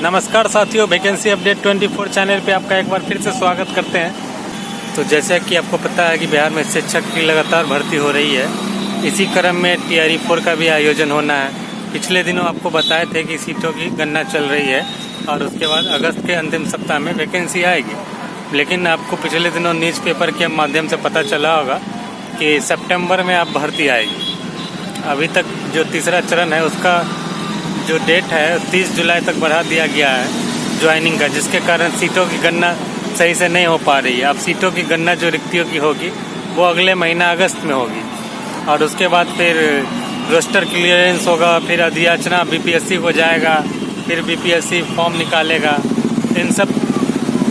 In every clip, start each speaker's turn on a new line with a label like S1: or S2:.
S1: नमस्कार साथियों, vacancy update 24 channel पे आपका एक बार फिर से स्वागत करते हैं। तो जैसा कि आपको पता है कि बिहार में शिक्षक की लगातार भर्ती हो रही है। इसी क्रम में TRE 4 का भी आयोजन होना है। पिछले दिनों आपको बताए थे कि सीटों की गणना चल रही है और उसके बाद अगस्त के अंतिम सप्ताह में वैकेंसी आएगी। लेकिन आपको पिछले दिनों न्यूज़पेपर के माध्यम से पता चला होगा कि सितंबर में आप भर्ती आएगी। अभी तक जो तीसरा चरण है उसका जो डेट है 30 जुलाई तक बढ़ा दिया गया है ज्वाइनिंग का, जिसके कारण सीटों की गणना सही से नहीं हो पा रही है। अब सीटों की गणना जो रिक्तियों की होगी वो अगले महीना अगस्त में होगी और उसके बाद फिर रोस्टर क्लियरेंस होगा, फिर अधियाचना BPSC को जाएगा, फिर BPSC फॉर्म निकालेगा। इन सब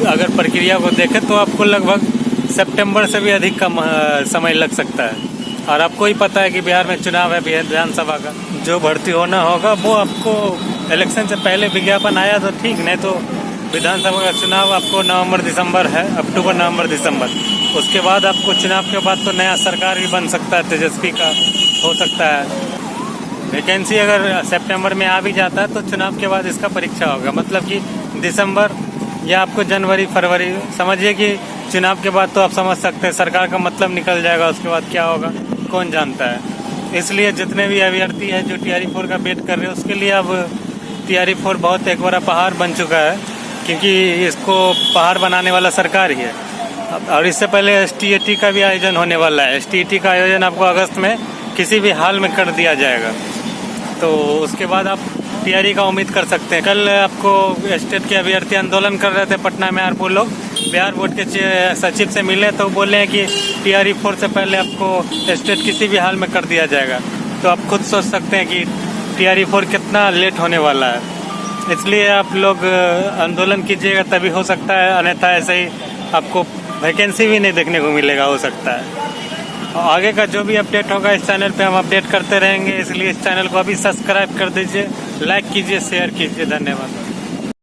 S1: अगर प्रक्रिया को देखें तो आपको लगभग सितंबर से भी अधिक का समय लग सकता है। और आपको ही पता है कि बिहार में चुनाव है विधानसभा का। जो भर्ती होना होगा वो आपको इलेक्शन से पहले विज्ञापन आया तो ठीक, नहीं तो विधानसभा का चुनाव आपको नवंबर-दिसंबर है, अक्टूबर नवंबर-दिसंबर। उसके बाद आपको चुनाव के बाद तो नया सरकार भी बन सकता है, तेजस्वी का हो सकता है। वैकेंसी अगर सितंबर में आ भी जाता है तो चुनाव के बाद इसका परीक्षा होगा, मतलब कि दिसंबर या आपको जनवरी फरवरी समझिए कि चुनाव के बाद तो आप समझ सकते हैं सरकार का मतलब निकल जाएगा। उसके बाद क्या होगा कौन जानता है। इसलिए जितने भी अभ्यर्थी हैं जो TRE 4 का वेट कर रहे हैं उसके लिए अब TRE 4 बहुत एक बड़ा पहाड़ बन चुका है, क्योंकि इसको पहाड़ बनाने वाला सरकार ही है। और इससे पहले STET का भी आयोजन होने वाला है। STET का आयोजन आपको अगस्त में किसी भी हाल में कर दिया जाएगा, तो उसके बाद आप TRE का उम्मीद कर सकते हैं। कल आपको स्टेट के अभ्यर्थी आंदोलन कर रहे थे पटना में, और वो लोग बिहार बोर्ड के सचिव से मिले तो बोले हैं कि TRE 4 से पहले आपको स्टेट किसी भी हाल में कर दिया जाएगा। तो आप खुद सोच सकते हैं कि TRE 4 कितना लेट होने वाला है। इसलिए आप लोग आंदोलन कीजिएगा, तभी हो सकता है, अन्यथा ऐसे ही आपको वैकेंसी भी नहीं देखने को मिलेगा, हो सकता है। और आगे का जो भी अपडेट होगा इस चैनल पे हम अपडेट करते रहेंगे, इसलिए इस चैनल को अभी सब्सक्राइब कर दीजिए, लाइक कीजिए, शेयर कीजिए। धन्यवाद।